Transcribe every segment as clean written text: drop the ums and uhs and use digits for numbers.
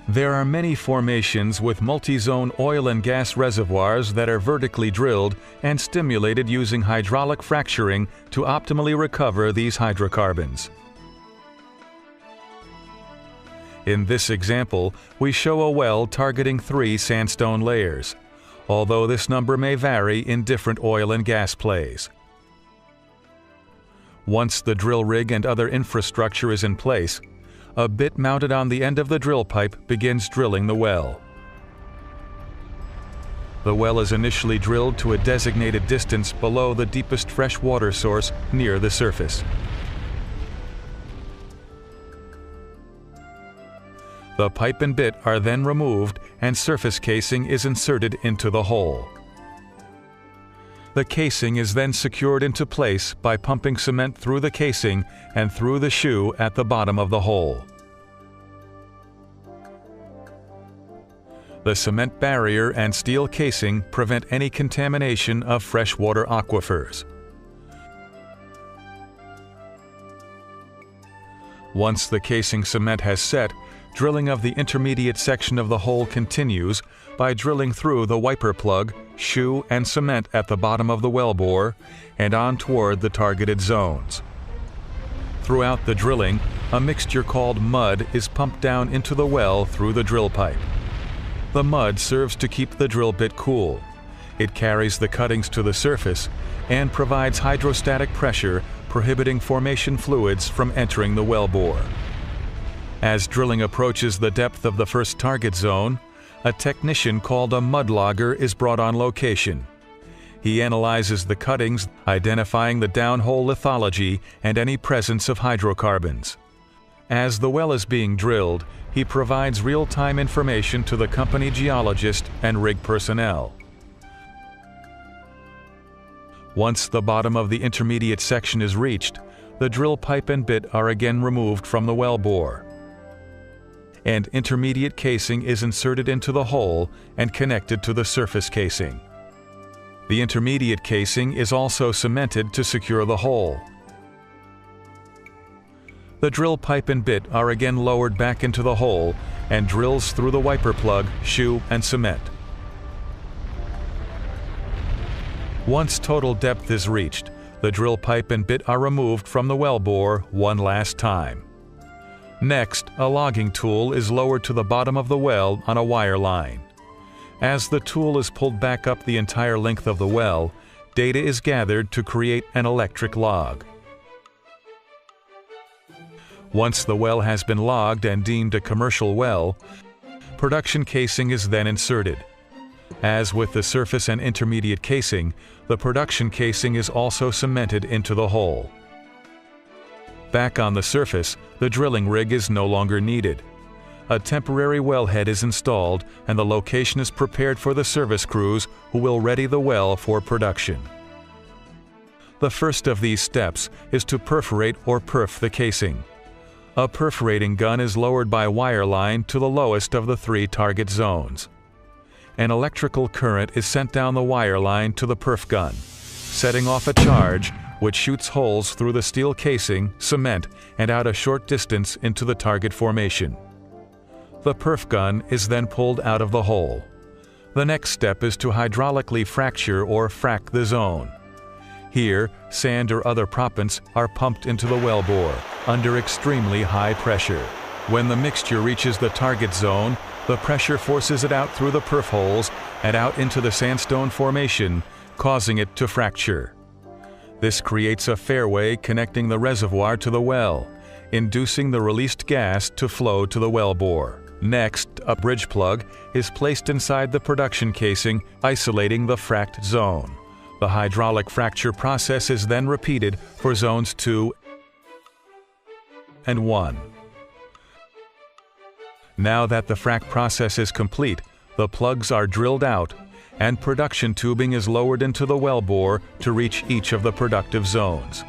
There are many formations with multi-zone oil and gas reservoirs that are vertically drilled and stimulated using hydraulic fracturing to optimally recover these hydrocarbons. In this example, we show a well targeting 3 sandstone layers, although this number may vary in different oil and gas plays. Once the drill rig and other infrastructure is in place, a bit mounted on the end of the drill pipe begins drilling the well. The well is initially drilled to a designated distance below the deepest fresh water source near the surface. The pipe and bit are then removed and surface casing is inserted into the hole. The casing is then secured into place by pumping cement through the casing and through the shoe at the bottom of the hole. The cement barrier and steel casing prevent any contamination of freshwater aquifers. Once the casing cement has set, drilling of the intermediate section of the hole continues by drilling through the wiper plug, shoe, and cement at the bottom of the wellbore and on toward the targeted zones. Throughout the drilling, a mixture called mud is pumped down into the well through the drill pipe. The mud serves to keep the drill bit cool. It carries the cuttings to the surface and provides hydrostatic pressure, prohibiting formation fluids from entering the wellbore. As drilling approaches the depth of the first target zone, a technician called a mud logger is brought on location. He analyzes the cuttings, identifying the downhole lithology and any presence of hydrocarbons. As the well is being drilled, he provides real-time information to the company geologist and rig personnel. Once the bottom of the intermediate section is reached, the drill pipe and bit are again removed from the wellbore, and intermediate casing is inserted into the hole and connected to the surface casing. The intermediate casing is also cemented to secure the hole. The drill pipe and bit are again lowered back into the hole and drills through the wiper plug, shoe, and cement. Once total depth is reached, the drill pipe and bit are removed from the wellbore one last time. Next, a logging tool is lowered to the bottom of the well on a wire line. As the tool is pulled back up the entire length of the well, data is gathered to create an electric log. Once the well has been logged and deemed a commercial well, production casing is then inserted. As with the surface and intermediate casing, the production casing is also cemented into the hole. Back on the surface, the drilling rig is no longer needed. A temporary wellhead is installed and the location is prepared for the service crews who will ready the well for production. The first of these steps is to perforate or perf the casing. A perforating gun is lowered by wire line to the lowest of the 3 target zones. An electrical current is sent down the wire line to the perf gun, setting off a charge which shoots holes through the steel casing, cement, and out a short distance into the target formation. The perf gun is then pulled out of the hole. The next step is to hydraulically fracture or frack the zone. Here, sand or other proppants are pumped into the wellbore under extremely high pressure. When the mixture reaches the target zone, the pressure forces it out through the perf holes and out into the sandstone formation, causing it to fracture. This creates a fairway connecting the reservoir to the well, inducing the released gas to flow to the wellbore. Next, a bridge plug is placed inside the production casing, isolating the fracked zone. The hydraulic fracture process is then repeated for zones 2 and 1. Now that the frac process is complete, the plugs are drilled out and production tubing is lowered into the wellbore to reach each of the productive zones.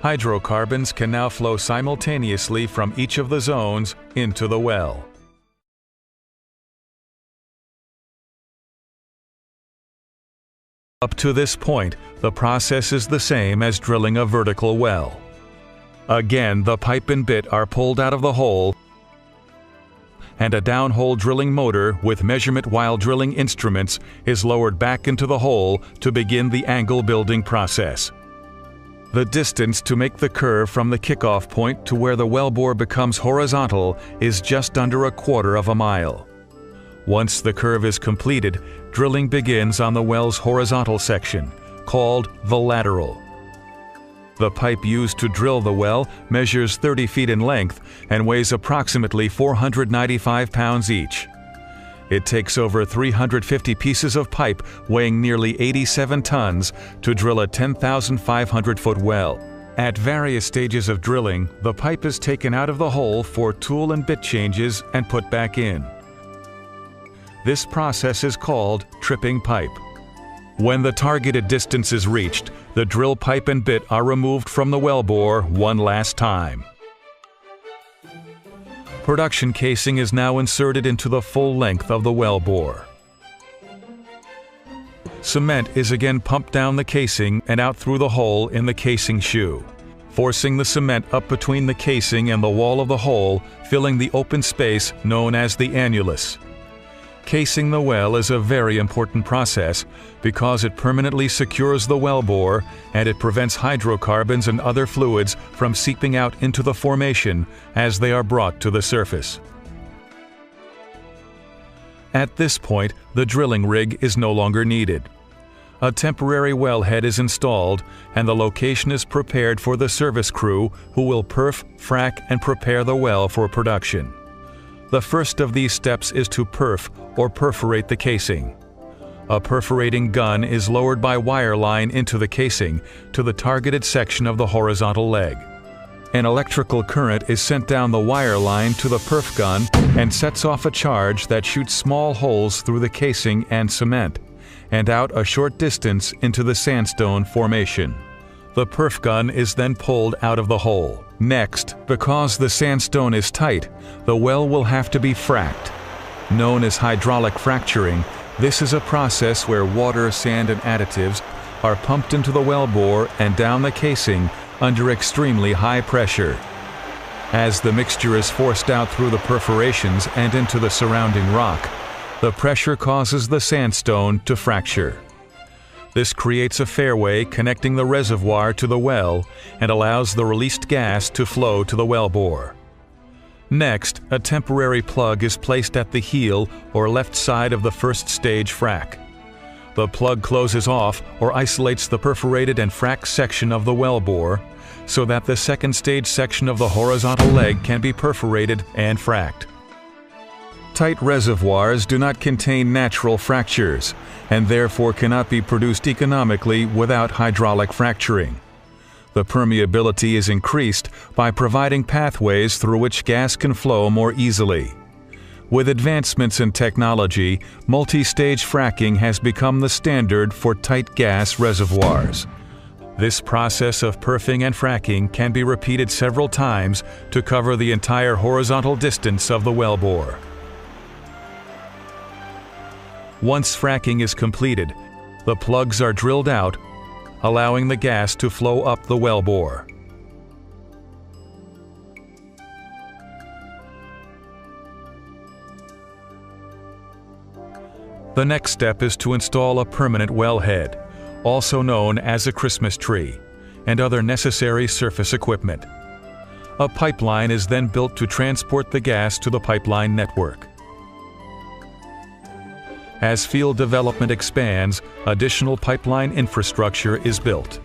Hydrocarbons can now flow simultaneously from each of the zones into the well. Up to this point, the process is the same as drilling a vertical well. Again, the pipe and bit are pulled out of the hole, and a downhole drilling motor with measurement while drilling instruments is lowered back into the hole to begin the angle building process. The distance to make the curve from the kickoff point to where the wellbore becomes horizontal is just under 1/4 mile. Once the curve is completed, drilling begins on the well's horizontal section, called the lateral. The pipe used to drill the well measures 30 feet in length and weighs approximately 495 pounds each. It takes over 350 pieces of pipe weighing nearly 87 tons to drill a 10,500-foot well. At various stages of drilling, the pipe is taken out of the hole for tool and bit changes and put back in. This process is called tripping pipe. When the targeted distance is reached, the drill pipe and bit are removed from the wellbore one last time. Production casing is now inserted into the full length of the wellbore. Cement is again pumped down the casing and out through the hole in the casing shoe, forcing the cement up between the casing and the wall of the hole, filling the open space known as the annulus. Casing the well is a very important process because it permanently secures the wellbore and it prevents hydrocarbons and other fluids from seeping out into the formation as they are brought to the surface. At this point, the drilling rig is no longer needed. A temporary wellhead is installed and the location is prepared for the service crew who will perf, frack, and prepare the well for production. The first of these steps is to perf or perforate the casing. A perforating gun is lowered by wire line into the casing to the targeted section of the horizontal leg. An electrical current is sent down the wire line to the perf gun and sets off a charge that shoots small holes through the casing and cement, and out a short distance into the sandstone formation. The perf gun is then pulled out of the hole. Next, because the sandstone is tight, the well will have to be fracked. Known as hydraulic fracturing, this is a process where water, sand, and additives are pumped into the wellbore and down the casing under extremely high pressure. As the mixture is forced out through the perforations and into the surrounding rock, the pressure causes the sandstone to fracture. This creates a fairway connecting the reservoir to the well and allows the released gas to flow to the wellbore. Next, a temporary plug is placed at the heel or left side of the first stage frac. The plug closes off or isolates the perforated and fracked section of the wellbore so that the second stage section of the horizontal leg can be perforated and fracked. Tight reservoirs do not contain natural fractures and therefore cannot be produced economically without hydraulic fracturing. The permeability is increased by providing pathways through which gas can flow more easily. With advancements in technology, multi-stage fracking has become the standard for tight gas reservoirs. This process of perfing and fracking can be repeated several times to cover the entire horizontal distance of the wellbore. Once fracking is completed, the plugs are drilled out, allowing the gas to flow up the wellbore. The next step is to install a permanent wellhead, also known as a Christmas tree, and other necessary surface equipment. A pipeline is then built to transport the gas to the pipeline network. As field development expands, additional pipeline infrastructure is built.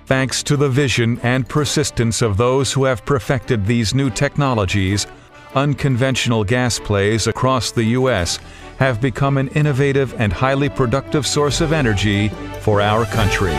Thanks to the vision and persistence of those who have perfected these new technologies, unconventional gas plays across the U.S. have become an innovative and highly productive source of energy for our country.